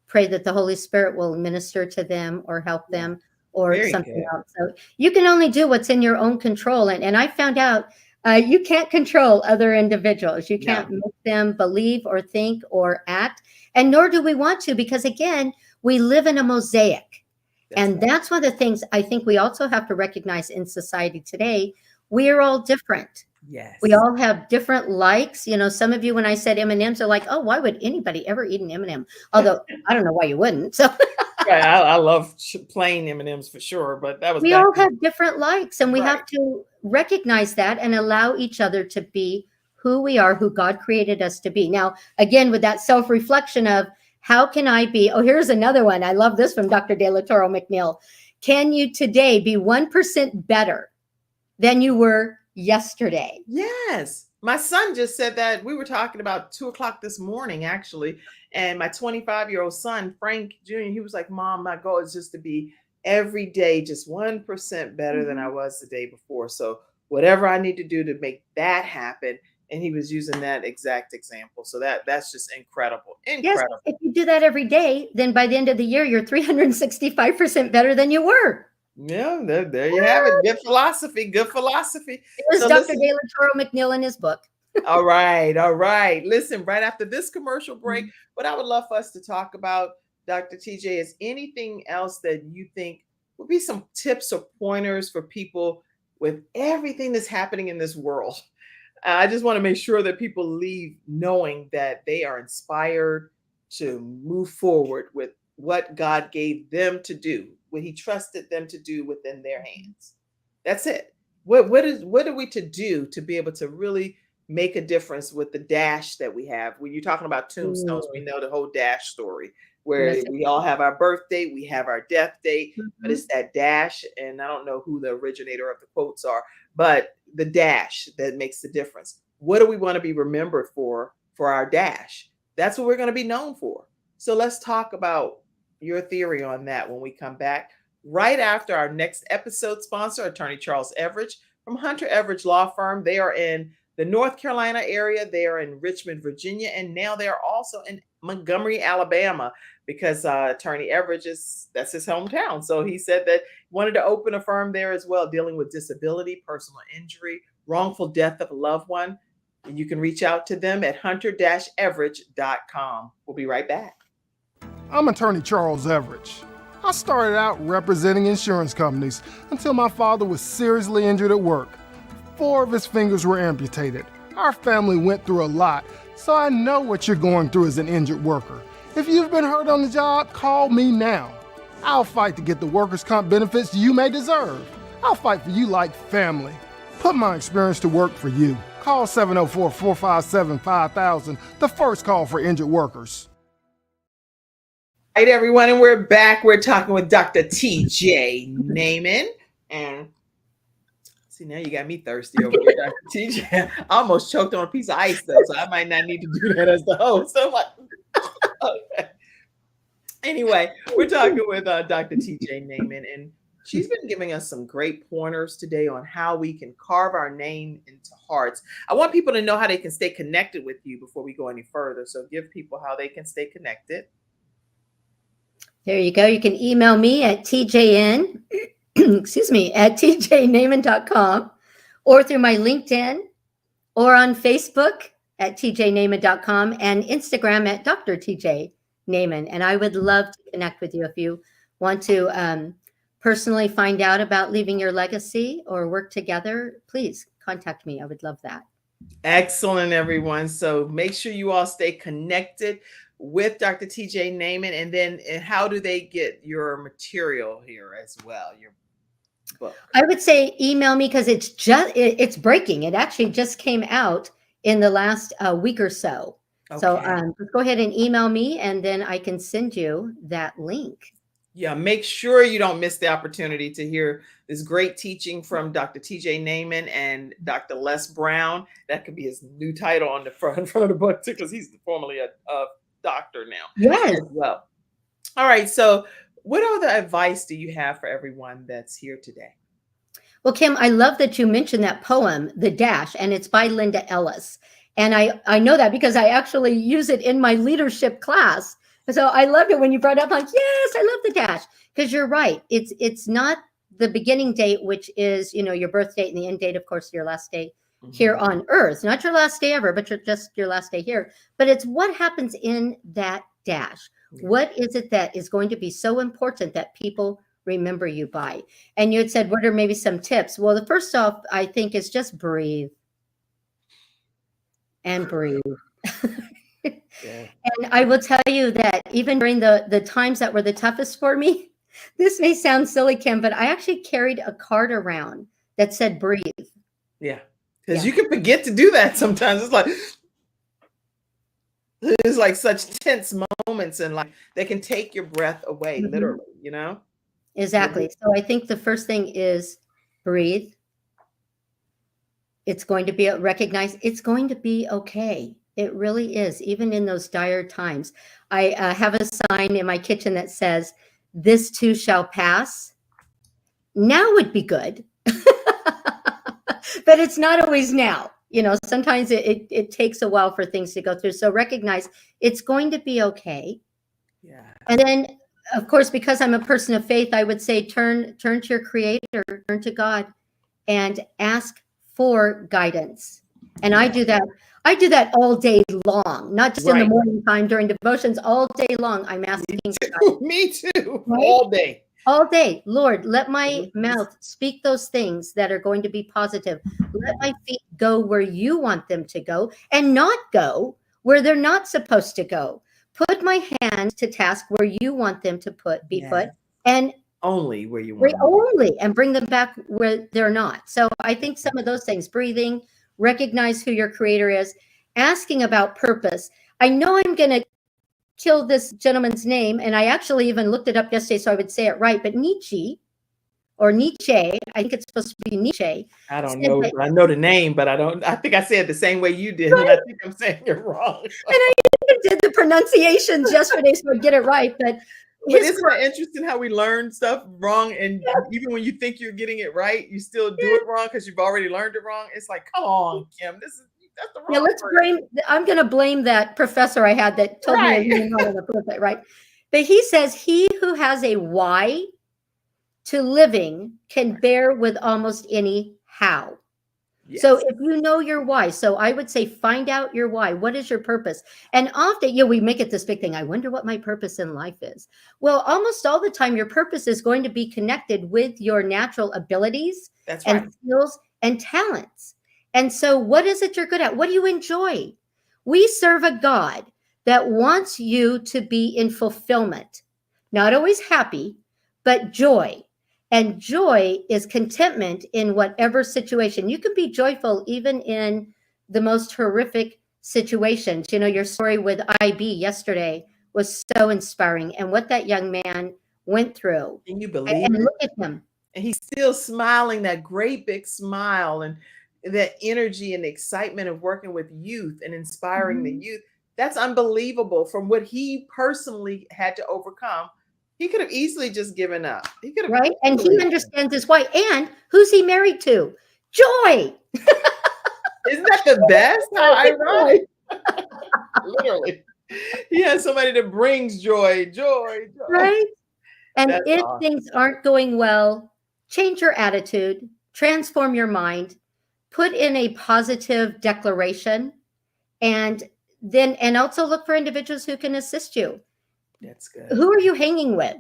pray that the Holy Spirit will minister to them or help them or very something good. Else. So you can only do what's in your own control. And I found out you can't control other individuals. You can't make them believe or think or act. And nor do we want to, because again, we live in a mosaic. That's one of the things I think we also have to recognize in society today. We are all different. Yes. We all have different likes. Some of you, when I said M&Ms, are like, oh, why would anybody ever eat an M&M? Although I don't know why you wouldn't. So right, I love plain M&Ms for sure, but that was we all have different likes, and we have to recognize that and allow each other to be who we are, who God created us to be. Now, again, with that self-reflection of how can I be? Oh, here's another one. I love this from Dr. De La Toro McNeil. Can you today be 1% better than you were yesterday? Yes. My son just said that. We were talking about 2:00 this morning, actually. And my 25-year-old son, Frank Jr., he was like, Mom, my goal is just to be every day just 1% better than I was the day before. So whatever I need to do to make that happen. And he was using that exact example. So that's just incredible. Yes, if you do that every day, then by the end of the year, you're 365% better than you were. Yeah, there you have it. Good philosophy. Good philosophy. It was Dr. De La Toro McNeil in his book. All right. Listen, right after this commercial break, what I would love for us to talk about, Dr. TJ, is anything else that you think would be some tips or pointers for people with everything that's happening in this world. I just want to make sure that people leave knowing that they are inspired to move forward with what God gave them to do, what He trusted them to do within their hands. That's it. What are we to do to be able to really make a difference with the dash that we have? When you're talking about tombstones, we know the whole dash story, where we all have our birth date, we have our death date, but it's that dash. And I don't know who the originator of the quotes are, but the dash that makes the difference. What do we want to be remembered for our dash? That's what we're going to be known for. So let's talk about your theory on that when we come back, right after our next episode sponsor, Attorney Charles Everidge from Hunter Everidge Law Firm. They are in the North Carolina area. They are in Richmond, Virginia, and now they are also in Montgomery, Alabama, because Attorney Everidge that's his hometown. So he said that he wanted to open a firm there as well, dealing with disability, personal injury, wrongful death of a loved one. And you can reach out to them at hunter-everidge.com. We'll be right back. I'm attorney Charles Everidge. I started out representing insurance companies until my father was seriously injured at work. 4 of his fingers were amputated. Our family went through a lot, so I know what you're going through as an injured worker. If you've been hurt on the job, call me now. I'll fight to get the workers' comp benefits you may deserve. I'll fight for you like family. Put my experience to work for you. Call 704-457-5000, the first call for injured workers. All right, everyone, and we're back. We're talking with Dr. T.J. Naiman. And see, now you got me thirsty over here, Dr. T.J. I almost choked on a piece of ice, though, so I might not need to do that as the host. So I'm like, okay. Anyway, we're talking with Dr. T.J. Naiman, and she's been giving us some great pointers today on how we can carve our name into hearts. I want people to know how they can stay connected with you before we go any further. So give people how they can stay connected. There you go. You can email me at tjn, excuse me, at tjnaiman.com, or through my LinkedIn, or on Facebook at tjnaiman.com, and Instagram at Dr. TJ Naiman. And I would love to connect with you if you want to personally find out about leaving your legacy or work together. Please contact me. I would love that. Excellent, everyone. So make sure you all stay connected with Dr. T.J. Naiman. And then how do they get your material here as well, your book? I would say email me, because it's breaking. It actually just came out in the last week or so. Okay. So just go ahead and email me, and then I can send you that link. Yeah, make sure you don't miss the opportunity to hear this great teaching from Dr. T.J. Naiman and Dr. Les Brown. That could be his new title on the front of the book too, because he's formerly a doctor now. Yes. As well. All right. So what other advice do you have for everyone that's here today? Well, Kim, I love that you mentioned that poem, The Dash, and it's by Linda Ellis. And I know that because I actually use it in my leadership class. So I loved it when you brought up, like, yes, I love the dash, because you're right. It's not the beginning date, which is, your birth date, and the end date, of course, your last day here on earth, not your last day ever, but just your last day here. But it's what happens in that dash. What is it that is going to be so important that people remember you by? And you had said, what are maybe some tips? Well, the first off, I think, is just breathe and breathe. Yeah. And I will tell you that even during the times that were the toughest for me, this may sound silly, Kim, but I actually carried a card around that said breathe. Yeah. Because you can forget to do that sometimes. It's like such tense moments, and like they can take your breath away, literally, Exactly. So I think the first thing is breathe. It's going to be recognized. It's going to be okay. It really is, even in those dire times. I have a sign in my kitchen that says, "This too shall pass." Now would be good, but it's not always now. Sometimes it takes a while for things to go through. So recognize it's going to be okay. Yeah. And then, of course, because I'm a person of faith, I would say turn to your Creator, turn to God, and ask for guidance. And I do that. I do that all day long, not just in the morning time during devotions. All day long, I'm asking. Me too. Right? All day. All day. Lord, let my mouth speak those things that are going to be positive. Let my feet go where you want them to go, and not go where they're not supposed to go. Put my hands to task where you want them to be put, and only where you want only, and bring them back where they're not. So I think some of those things, breathing, recognize who your Creator is, asking about purpose. I know I'm going to kill this gentleman's name, and I actually even looked it up yesterday so I would say it right, but Nietzsche, I think it's supposed to be Nietzsche. I don't know. I know the name, but I think I said it the same way you did, and I think I'm saying it wrong. And I even did the pronunciations yesterday so I'd get it right, but But isn't that interesting how we learn stuff wrong, and even when you think you're getting it right, you still do it wrong because you've already learned it wrong? It's like, come on, Kim, that's the wrong let's I'm going to blame that professor I had that told me I didn't know how to put it, right? But he says, he who has a why to living can bear with almost any how. Yes. So if you know your why, so I would say find out your why. What is your purpose? And often, we make it this big thing. I wonder what my purpose in life is. Well, almost all the time, your purpose is going to be connected with your natural abilities and skills and talents. And so what is it you're good at? What do you enjoy? We serve a God that wants you to be in fulfillment, not always happy, but joy. And joy is contentment in whatever situation. You can be joyful even in the most horrific situations. Your story with IB yesterday was so inspiring, and what that young man went through. Can you believe it? Look at him. And he's still smiling, that great big smile, and that energy and excitement of working with youth and inspiring the youth. That's unbelievable from what he personally had to overcome. He could have easily just given up. He could have, right? And he understands his why. And who's he married to? Joy. Isn't that the best? How ironic. Literally. He has somebody that brings joy. Right? And if things aren't going well, change your attitude, transform your mind, put in a positive declaration, and also look for individuals who can assist you. That's good. Who are you hanging with?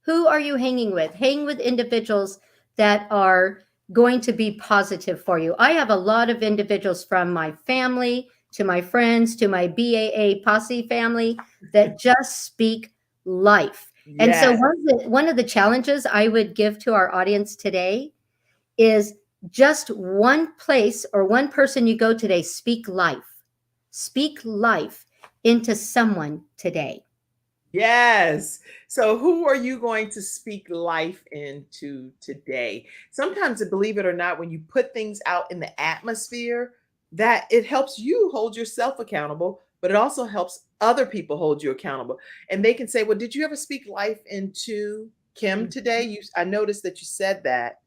Who are you hanging with? Hang with individuals that are going to be positive for you. I have a lot of individuals from my family to my friends to my BAA posse family that just speak life. Yes. And so one of the challenges I would give to our audience today is just one place or one person you go today, speak life. Speak life into someone today. Yes. So who are you going to speak life into today? Sometimes, believe it or not, when you put things out in the atmosphere, that it helps you hold yourself accountable, but it also helps other people hold you accountable. And they can say, well, did you ever speak life into Kim today? I noticed that you said that.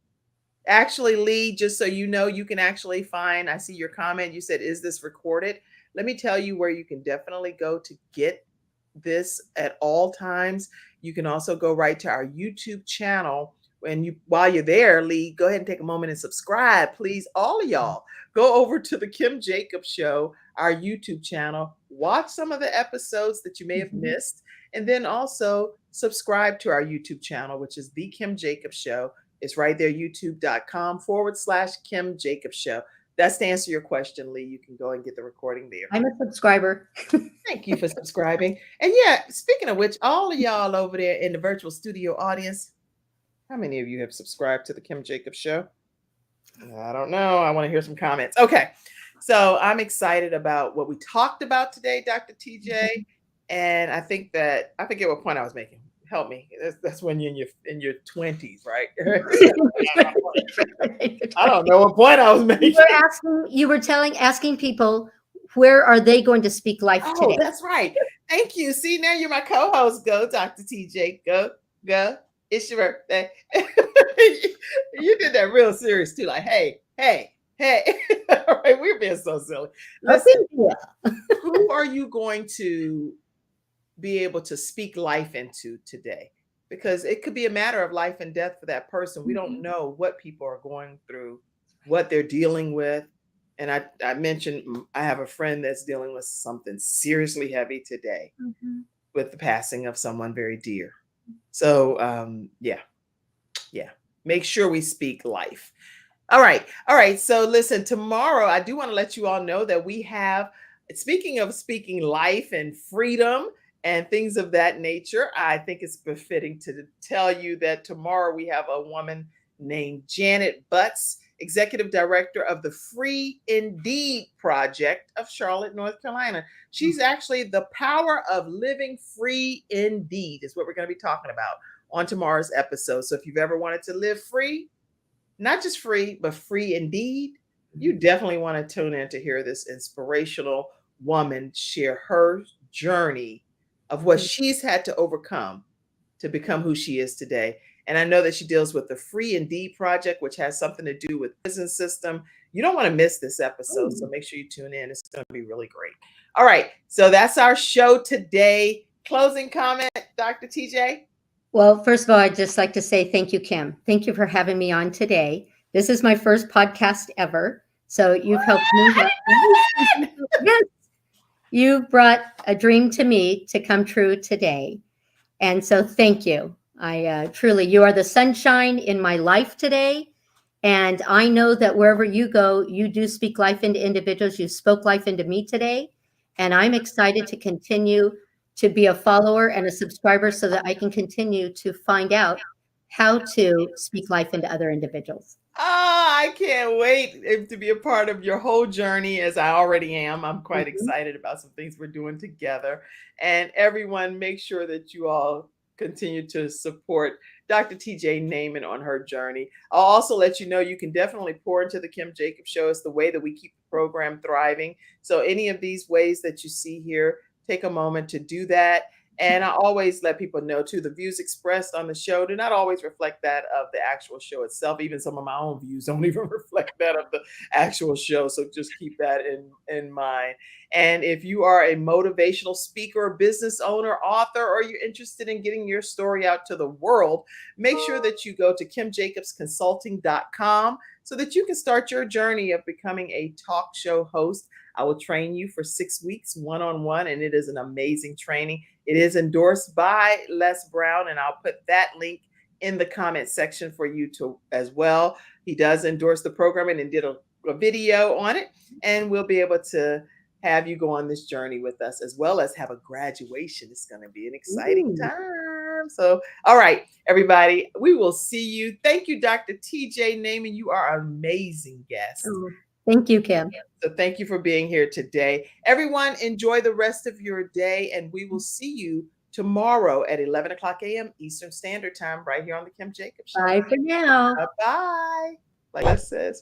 Actually, Lee, just so you know, you can actually find, I see your comment. You said, is this recorded? Let me tell you where you can definitely go to get this at all times. You can also go right to our YouTube channel. While you're there, Lee, go ahead and take a moment and subscribe, please. All of y'all, go over to the Kim Jacobs Show, our YouTube channel. Watch some of the episodes that you may have missed, and then also subscribe to our YouTube channel, which is The Kim Jacobs Show. It's right there, youtube.com/Kim Jacobs Show. That's to answer your question, Lee. You can go and get the recording there. I'm a subscriber. Thank you for subscribing. And yeah, speaking of which, all of y'all over there in the virtual studio audience, how many of you have subscribed to the Kim Jacobs Show? I don't know. I want to hear some comments. Okay. So I'm excited about what we talked about today, Dr. TJ. And I think that, I forget what point I was making. Help me. That's when you're in your 20s, right? I don't know what point I was making. You were asking people, where are they going to speak life today? That's right. Thank you. See, now you're my co-host. Go, Dr. TJ. Go. It's your birthday. You did that real serious too. Like, hey. All right, we're being so silly. Listen, who are you going to be able to speak life into today? Because it could be a matter of life and death for that person. We don't know what people are going through, what they're dealing with. And I mentioned, I have a friend that's dealing with something seriously heavy today with the passing of someone very dear. So yeah. Make sure we speak life. All right. So listen, tomorrow, I do want to let you all know that we have, speaking of speaking life and freedom and things of that nature, I think it's befitting to tell you that tomorrow we have a woman named Janet Butts, Executive Director of the Free Indeed Project of Charlotte, North Carolina. She's actually the power of living free indeed is what we're going to be talking about on tomorrow's episode. So if you've ever wanted to live free, not just free, but free indeed, you definitely want to tune in to hear this inspirational woman share her journey of what she's had to overcome to become who she is today. And I know that she deals with the Free Indeed Project, which has something to do with prison system. You don't want to miss this episode, so make sure you tune in. It's going to be really great. All right, so that's our show today. Closing comment, Dr. TJ? Well, first of all, I'd just like to say thank you, Kim. Thank you for having me on today. This is my first podcast ever, so you've helped me. Yes, you brought a dream to me to come true today. And so thank you. I truly, you are the sunshine in my life today. And I know that wherever you go, you do speak life into individuals. You spoke life into me today. And I'm excited to continue to be a follower and a subscriber so that I can continue to find out how to speak life into other individuals. I can't wait to be a part of your whole journey, as I already am. I'm quite excited about some things we're doing together. And everyone, make sure that you all continue to support Dr. TJ Naiman on her journey. I'll also let you know you can definitely pour into the Kim Jacobs Show. It's the way that we keep the program thriving. So any of these ways that you see here, take a moment to do that. And I always let people know, too, the views expressed on the show do not always reflect that of the actual show itself. Even some of my own views don't even reflect that of the actual show. So just keep that in mind. And if you are a motivational speaker, business owner, author, or you're interested in getting your story out to the world, make sure that you go to kimjacobsconsulting.com so that you can start your journey of becoming a talk show host. I will train you for 6 weeks, one-on-one, and it is an amazing training. It is endorsed by Les Brown, and I'll put that link in the comment section for you to as well. He does endorse the program and did a video on it, and we'll be able to have you go on this journey with us, as well as have a graduation. It's going to be an exciting time. So, all right, everybody, we will see you. Thank you, Dr. TJ Naiman. You are an amazing guest. Oh, thank you, Kim. So thank you for being here today. Everyone, enjoy the rest of your day, and we will see you tomorrow at 11 o'clock a.m. Eastern Standard Time right here on the Kim Jacobs Show. Bye for now. Bye-bye. Like I said.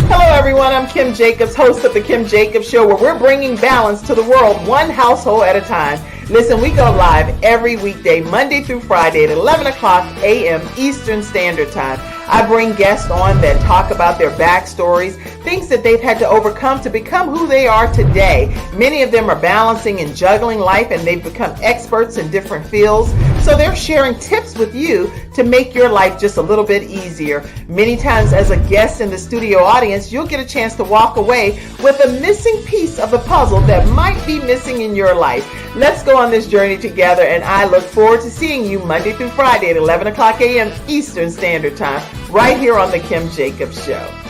Hello, everyone. I'm Kim Jacobs, host of the Kim Jacobs Show, where we're bringing balance to the world one household at a time. Listen, we go live every weekday, Monday through Friday at 11 o'clock a.m. Eastern Standard Time. I bring guests on that talk about their backstories, things that they've had to overcome to become who they are today. Many of them are balancing and juggling life, and they've become experts in different fields. So they're sharing tips with you to make your life just a little bit easier. Many times as a guest in the studio audience, you'll get a chance to walk away with a missing piece of the puzzle that might be missing in your life. Let's go on this journey together, and I look forward to seeing you Monday through Friday at 11 o'clock a.m. Eastern Standard Time, right here on the Kim Jacobs Show.